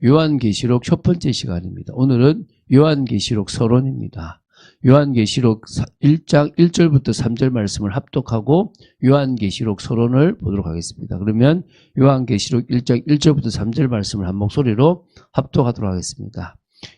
요한계시록 첫 번째 시간입니다. 오늘은 요한계시록 서론입니다. 요한계시록 1장 1절부터 3절 말씀을 합독하고 요한계시록 서론을 보도록 하겠습니다. 그러면 요한계시록 1장 1절부터 3절 말씀을 한 목소리로 합독하도록 하겠습니다.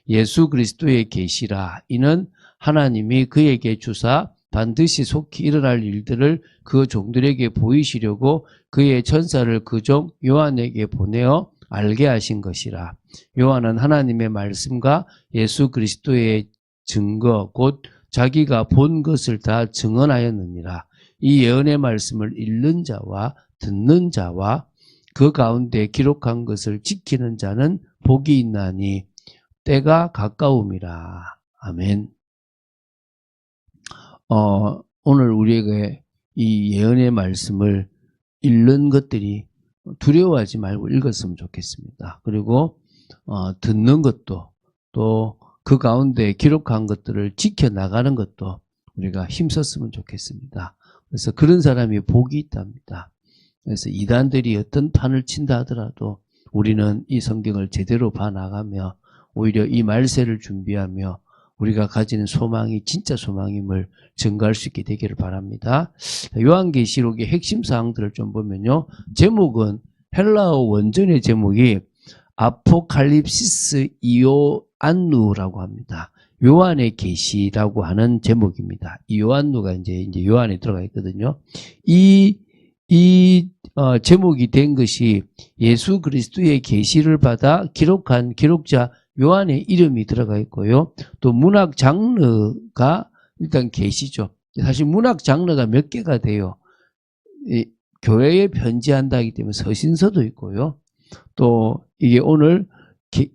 예수 그리스도의 계시라. 이는 하나님이 그에게 주사 반드시 속히 일어날 일들을 그 종들에게 보이시려고 그의 전사를 그 종 요한에게 보내어 알게 하신 것이라. 요한은 하나님의 말씀과 예수 그리스도의 증거 곧 자기가 본 것을 다 증언하였느니라. 이 예언의 말씀을 읽는 자와 듣는 자와 그 가운데 기록한 것을 지키는 자는 복이 있나니 때가 가까움이라. 아멘. 오늘 우리에게 이 예언의 말씀을 읽는 것들이 두려워하지 말고 읽었으면 좋겠습니다. 그리고 듣는 것도 또 그 가운데 기록한 것들을 지켜나가는 것도 우리가 힘썼으면 좋겠습니다. 그래서 그런 사람이 복이 있답니다. 그래서 이단들이 어떤 판을 친다 하더라도 우리는 이 성경을 제대로 봐나가며 오히려 이 말세를 준비하며 우리가 가지는 소망이 진짜 소망임을 증거할 수 있게 되기를 바랍니다. 요한계시록의 핵심 사항들을 좀 보면요. 제목은 헬라어 원전의 제목이 아포칼립시스 이오안누라고 합니다. 요한의 계시라고 하는 제목입니다. 이 요한누가 이제 요한에 들어가 있거든요. 이 제목이 된 것이 예수 그리스도의 계시를 받아 기록한 기록자 요한의 이름이 들어가 있고요. 또 문학 장르가 일단 계시죠. 사실 문학 장르가 몇 개가 돼요. 교회에 편지한다기 때문에 서신서도 있고요. 또 이게 오늘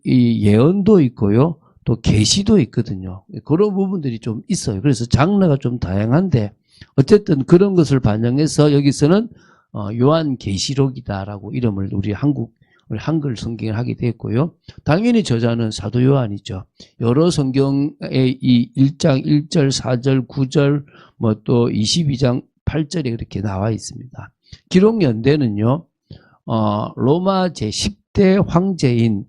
이 예언도 있고요. 또 계시도 있거든요. 그런 부분들이 좀 있어요. 그래서 장르가 좀 다양한데 어쨌든 그런 것을 반영해서 여기서는 요한계시록이다라고 이름을 우리 한글 성경에 하게 됐고요. 당연히 저자는 사도 요한이죠. 여러 성경의 이 1장 1절, 4절, 9절, 뭐 또 22장 8절에 그렇게 나와 있습니다. 기록 연대는요, 로마 제10대 황제인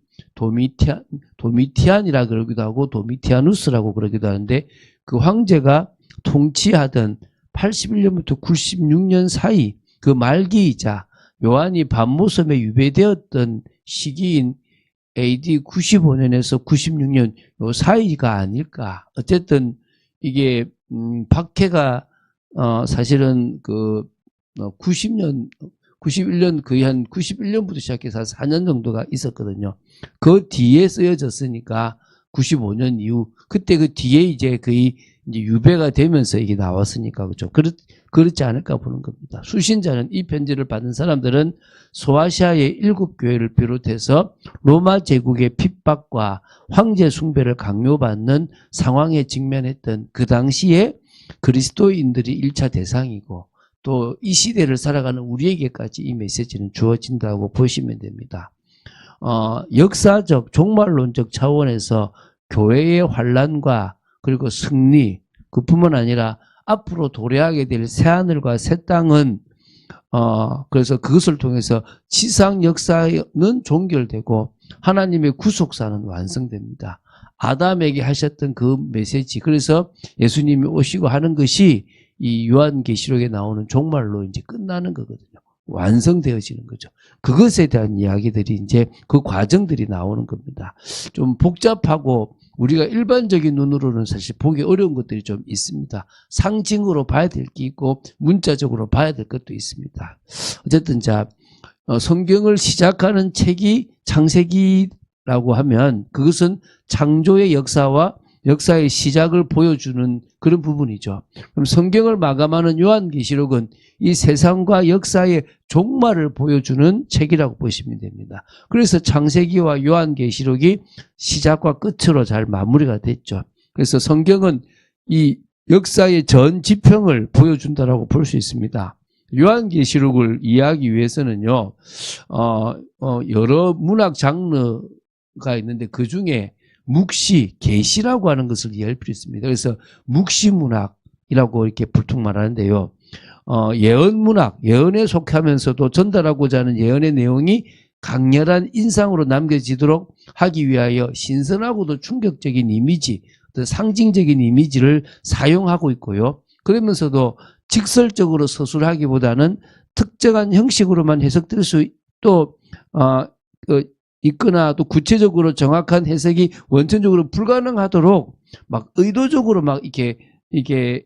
도미티안이라 그러기도 하고 도미티아누스라고 그러기도 하는데 그 황제가 통치하던 81년부터 96년 사이 그 말기이자 요한이 밤모섬에 유배되었던 시기인 AD 95년에서 96년 요 사이가 아닐까. 어쨌든 이게 박해가 사실은 그 91년 거의 한 91년부터 시작해서 한 4년 정도가 있었거든요. 그 뒤에 쓰여졌으니까 95년 이후 그때 그 뒤에 이제 거의 이제 유배가 되면서 이게 나왔으니까 그렇죠. 그렇지 않을까 보는 겁니다. 수신자는 이 편지를 받은 사람들은 소아시아의 7교회를 비롯해서 로마 제국의 핍박과 황제 숭배를 강요받는 상황에 직면했던 그 당시에 그리스도인들이 1차 대상이고 또 이 시대를 살아가는 우리에게까지 이 메시지는 주어진다고 보시면 됩니다. 역사적 종말론적 차원에서 교회의 환란과 그리고 승리 그뿐만 아니라 앞으로 도래하게 될 새하늘과 새 땅은 그래서 그것을 통해서 지상 역사는 종결되고 하나님의 구속사는 완성됩니다. 아담에게 하셨던 그 메시지 그래서 예수님이 오시고 하는 것이 이 요한계시록에 나오는 종말로 이제 끝나는 거거든요. 완성되어지는 거죠. 그것에 대한 이야기들이 이제 그 과정들이 나오는 겁니다. 좀 복잡하고 우리가 일반적인 눈으로는 사실 보기 어려운 것들이 좀 있습니다. 상징으로 봐야 될 게 있고 문자적으로 봐야 될 것도 있습니다. 어쨌든 성경을 시작하는 책이 창세기라고 하면 그것은 창조의 역사와 역사의 시작을 보여주는 그런 부분이죠. 그럼 성경을 마감하는 요한계시록은 이 세상과 역사의 종말을 보여주는 책이라고 보시면 됩니다. 그래서 창세기와 요한계시록이 시작과 끝으로 잘 마무리가 됐죠. 그래서 성경은 이 역사의 전 지평을 보여준다라고 볼 수 있습니다. 요한계시록을 이해하기 위해서는요, 여러 문학 장르가 있는데 그 중에 묵시, 계시라고 하는 것을 이해할 필요 있습니다. 그래서 묵시문학이라고 이렇게 불통 말하는데요. 예언문학, 예언에 속하면서도 전달하고자 하는 예언의 내용이 강렬한 인상으로 남겨지도록 하기 위하여 신선하고도 충격적인 이미지, 상징적인 이미지를 사용하고 있고요. 그러면서도 직설적으로 서술하기보다는 특정한 형식으로만 해석될 수 또 있거나 또 구체적으로 정확한 해석이 원천적으로 불가능하도록 막 의도적으로 막 이게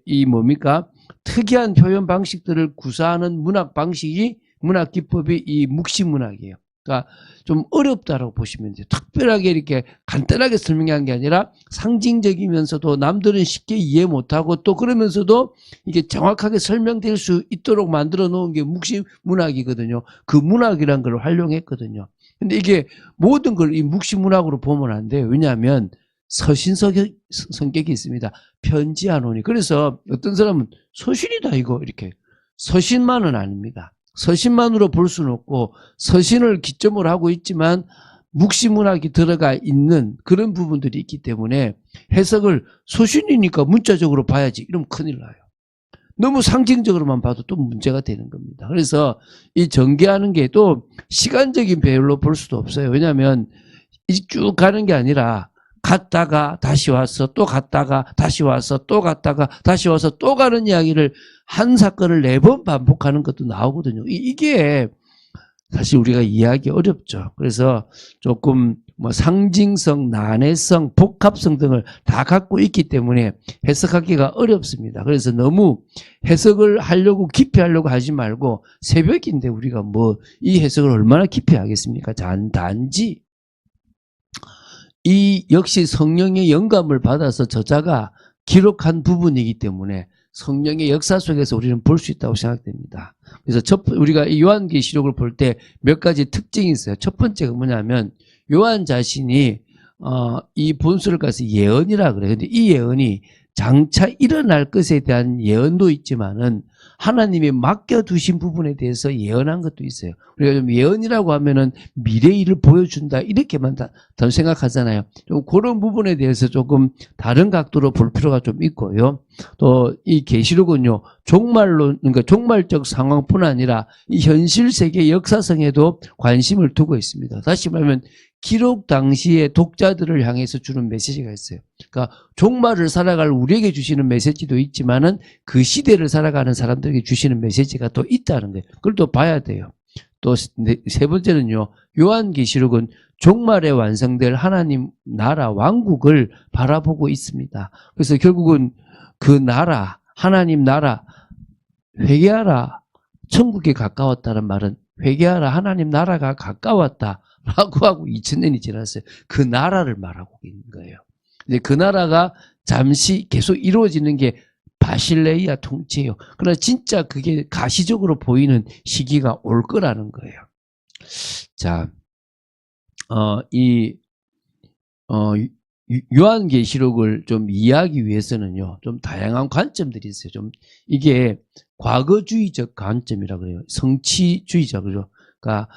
이 뭡니까? 특이한 표현 방식들을 구사하는 문학 방식이 문학 기법이 이 묵시문학이에요. 그러니까 좀 어렵다라고 보시면 돼요. 특별하게 이렇게 간단하게 설명한 게 아니라 상징적이면서도 남들은 쉽게 이해 못하고 또 그러면서도 이게 정확하게 설명될 수 있도록 만들어 놓은 게 묵시문학이거든요. 그 문학이란 걸 활용했거든요. 근데 이게 모든 걸 이 묵시문학으로 보면 안 돼요. 왜냐하면 서신 성격이 있습니다. 편지 안 오니. 그래서 어떤 사람은 서신이다 이거 이렇게. 서신만은 아닙니다. 서신만으로 볼 수는 없고 서신을 기점으로 하고 있지만 묵시문학이 들어가 있는 그런 부분들이 있기 때문에 해석을 서신이니까 문자적으로 봐야지 이러면 큰일 나요. 너무 상징적으로만 봐도 또 문제가 되는 겁니다. 그래서 이 전개하는 게 또 시간적인 배열로 볼 수도 없어요. 왜냐하면 쭉 가는 게 아니라 갔다가 다시 와서 또 갔다가 다시 와서 또 갔다가 다시 와서 또 가는 이야기를 한 사건을 4번 반복하는 것도 나오거든요. 이게 사실 우리가 이해하기 어렵죠. 그래서 조금 뭐 상징성, 난해성, 복합성 등을 다 갖고 있기 때문에 해석하기가 어렵습니다. 그래서 너무 해석을 하려고 깊이 하려고 하지 말고 새벽인데 우리가 뭐 이 해석을 얼마나 깊이 하겠습니까? 단지 이 역시 성령의 영감을 받아서 저자가 기록한 부분이기 때문에 성령의 역사 속에서 우리는 볼 수 있다고 생각됩니다. 그래서 우리가 이 요한계시록을 볼 때 몇 가지 특징이 있어요. 첫 번째가 뭐냐면 요한 자신이 이 본서를 가서 예언이라 그래요. 근데 이 예언이 장차 일어날 것에 대한 예언도 있지만은 하나님이 맡겨두신 부분에 대해서 예언한 것도 있어요. 우리가 좀 예언이라고 하면은 미래의 일을 보여준다 이렇게만 더 생각하잖아요. 좀 그런 부분에 대해서 조금 다른 각도로 볼 필요가 좀 있고요. 또 이 계시록은요 종말로 그러니까 종말적 상황뿐 아니라 이 현실 세계 역사성에도 관심을 두고 있습니다. 다시 말하면 기록 당시의 독자들을 향해서 주는 메시지가 있어요. 그러니까 종말을 살아갈 우리에게 주시는 메시지도 있지만은 그 시대를 살아가는 사람들에게 주시는 메시지가 또 있다는 거예요. 그걸 또 봐야 돼요. 또 세 번째는요. 요한계시록은 종말에 완성될 하나님 나라 왕국을 바라보고 있습니다. 그래서 결국은 그 나라 하나님 나라 회개하라 천국에 가까웠다는 말은 회개하라 하나님 나라가 가까웠다 라고 하고 2000년이 지났어요. 그 나라를 말하고 있는 거예요. 근데 그 나라가 잠시 계속 이루어지는 게 바실레이아 통치예요. 그러나 진짜 그게 가시적으로 보이는 시기가 올 거라는 거예요. 자, 요한계시록을 좀 이해하기 위해서는요, 좀 다양한 관점들이 있어요. 좀 이게 과거주의적 관점이라 그래요. 성취주의자 그죠? 그러니까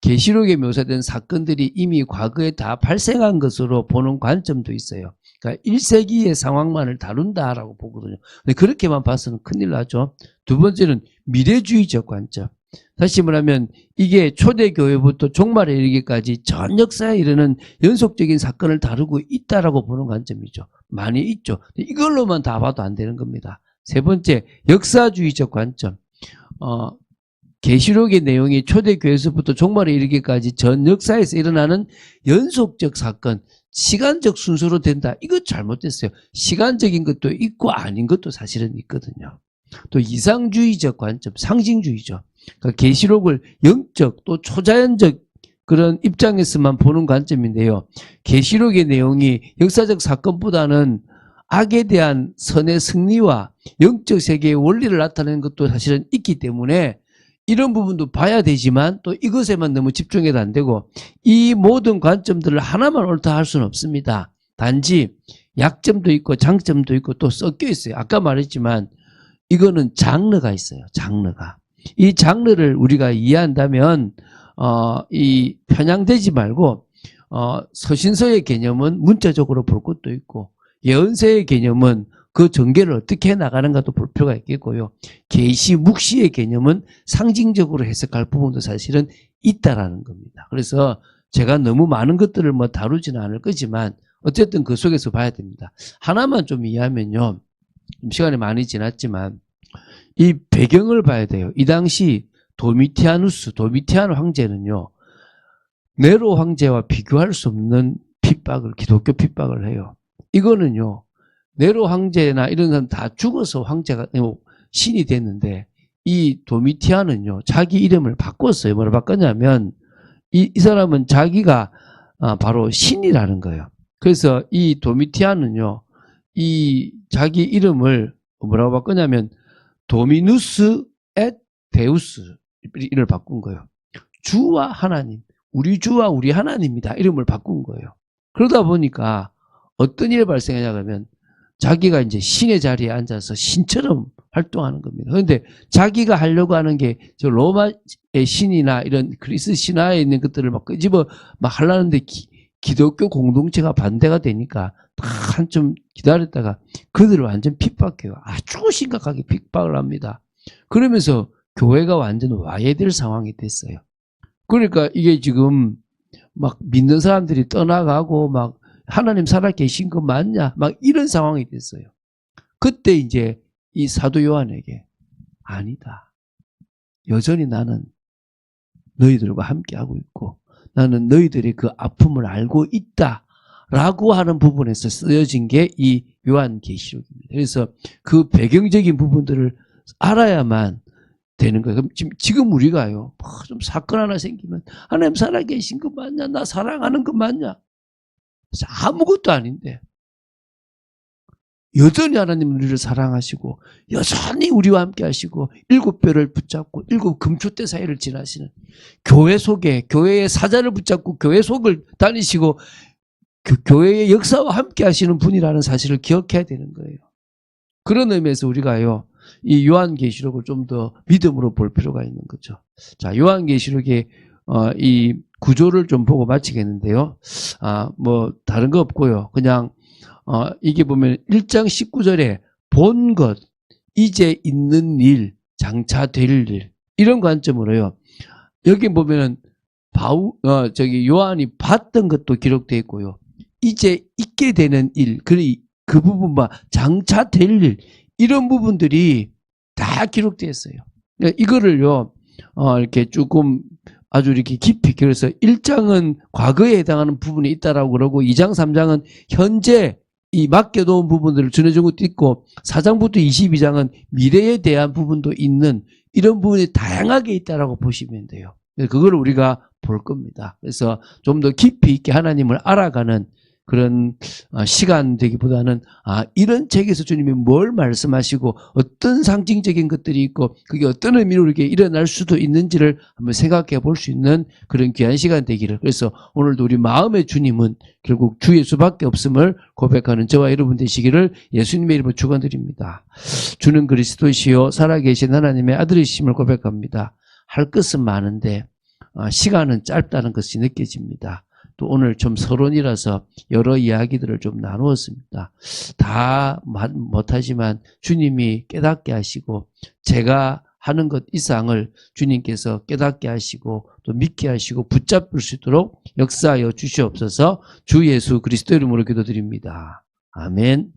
계시록에 묘사된 사건들이 이미 과거에 다 발생한 것으로 보는 관점도 있어요. 그러니까 1세기의 상황만을 다룬다라고 보거든요. 근데 그렇게만 봐서는 큰일 나죠. 두 번째는 미래주의적 관점. 다시 말하면 이게 초대교회부터 종말에 이르기까지 전 역사에 이르는 연속적인 사건을 다루고 있다라고 보는 관점이죠. 많이 있죠. 이걸로만 다 봐도 안 되는 겁니다. 세 번째, 역사주의적 관점. 계시록의 내용이 초대교회에서부터 종말에 이르기까지 전 역사에서 일어나는 연속적 사건, 시간적 순서로 된다. 이거 잘못됐어요. 시간적인 것도 있고 아닌 것도 사실은 있거든요. 또 이상주의적 관점, 상징주의죠. 그러니까 계시록을 영적 또 초자연적 그런 입장에서만 보는 관점인데요. 계시록의 내용이 역사적 사건보다는 악에 대한 선의 승리와 영적 세계의 원리를 나타내는 것도 사실은 있기 때문에 이런 부분도 봐야 되지만 또 이것에만 너무 집중해도 안 되고 이 모든 관점들을 하나만 옳다 할 수는 없습니다. 단지 약점도 있고 장점도 있고 또 섞여 있어요. 아까 말했지만 이거는 장르가 있어요. 장르가. 이 장르를 우리가 이해한다면 이 편향되지 말고 서신서의 개념은 문자적으로 볼 것도 있고 예언서의 개념은 그 전개를 어떻게 해 나가는가도 볼 필요가 있겠고요. 계시, 묵시의 개념은 상징적으로 해석할 부분도 사실은 있다라는 겁니다. 그래서 제가 너무 많은 것들을 뭐 다루지는 않을 거지만 어쨌든 그 속에서 봐야 됩니다. 하나만 좀 이해하면요. 시간이 많이 지났지만 이 배경을 봐야 돼요. 이 당시 도미티안 황제는요. 네로 황제와 비교할 수 없는 기독교 핍박을 해요. 이거는요. 네로 황제나 이런 사람 다 죽어서 황제가 신이 됐는데 이 도미티안은요. 자기 이름을 바꿨어요. 뭐를 바꿨냐면 이 사람은 자기가 바로 신이라는 거예요. 그래서 이 도미티안은요. 이 자기 이름을 뭐라고 바꾸냐면 도미누스 앳 데우스 이를 바꾼 거예요. 주와 하나님, 우리 주와 우리 하나님이다 이름을 바꾼 거예요. 그러다 보니까 어떤 일이 발생하냐면 자기가 이제 신의 자리에 앉아서 신처럼 활동하는 겁니다. 그런데 자기가 하려고 하는 게 저 로마의 신이나 이런 그리스 신화에 있는 것들을 막 끄집어 막 하려는데 기독교 공동체가 반대가 되니까 한좀 기다렸다가 그들을 완전 핍박해요. 아주 심각하게 핍박을 합니다. 그러면서 교회가 완전 와해될 상황이 됐어요. 그러니까 이게 지금 막 믿는 사람들이 떠나가고 막 하나님 살아계신 거 맞냐? 막 이런 상황이 됐어요. 그때 이제 이 사도 요한에게 아니다. 여전히 나는 너희들과 함께하고 있고 나는 너희들의 그 아픔을 알고 있다. 라고 하는 부분에서 쓰여진 게 이 요한계시록입니다. 그래서 그 배경적인 부분들을 알아야만 되는 거예요. 그럼 지금 우리가요, 좀 사건 하나 생기면 하나님 살아계신 거 맞냐? 나 사랑하는 거 맞냐? 아무것도 아닌데 여전히 하나님은 우리를 사랑하시고 여전히 우리와 함께 하시고 7뼈를 붙잡고 7 금초대 사이를 지나시는 교회 속에 교회의 사자를 붙잡고 교회 속을 다니시고 그 교회의 역사와 함께 하시는 분이라는 사실을 기억해야 되는 거예요. 그런 의미에서 우리가요, 이 요한계시록을 좀 더 믿음으로 볼 필요가 있는 거죠. 자, 요한계시록의 이 구조를 좀 보고 마치겠는데요. 뭐 다른 거 없고요. 그냥 이게 보면 1장 19절에 본 것, 이제 있는 일, 장차 될 일 이런 관점으로요. 여기 보면은 요한이 봤던 것도 기록되어 있고요. 이제 있게 되는 일, 그 부분과 장차 될 일 이런 부분들이 다 기록되어 있어요. 이거를요 이렇게 조금 아주 이렇게 깊이 그래서 1장은 과거에 해당하는 부분이 있다라고 그러고 2장, 3장은 현재 이 맡겨놓은 부분들을 전해준 것도 있고 4장부터 22장은 미래에 대한 부분도 있는 이런 부분이 다양하게 있다라고 보시면 돼요. 그걸 우리가 볼 겁니다. 그래서 좀 더 깊이 있게 하나님을 알아가는 그런 시간 되기보다는 이런 책에서 주님이 뭘 말씀하시고 어떤 상징적인 것들이 있고 그게 어떤 의미로 이렇게 일어날 수도 있는지를 한번 생각해 볼 수 있는 그런 귀한 시간 되기를. 그래서 오늘도 우리 마음의 주님은 결국 주 예수밖에 없음을 고백하는 저와 여러분 되시기를 예수님의 이름으로 축원드립니다. 주는 그리스도시요 살아계신 하나님의 아들이심을 고백합니다. 할 것은 많은데 시간은 짧다는 것이 느껴집니다. 또 오늘 좀 서론이라서 여러 이야기들을 좀 나누었습니다. 다 못하지만 주님이 깨닫게 하시고 제가 하는 것 이상을 주님께서 깨닫게 하시고 또 믿게 하시고 붙잡을 수 있도록 역사하여 주시옵소서. 주 예수 그리스도 이름으로 기도드립니다. 아멘.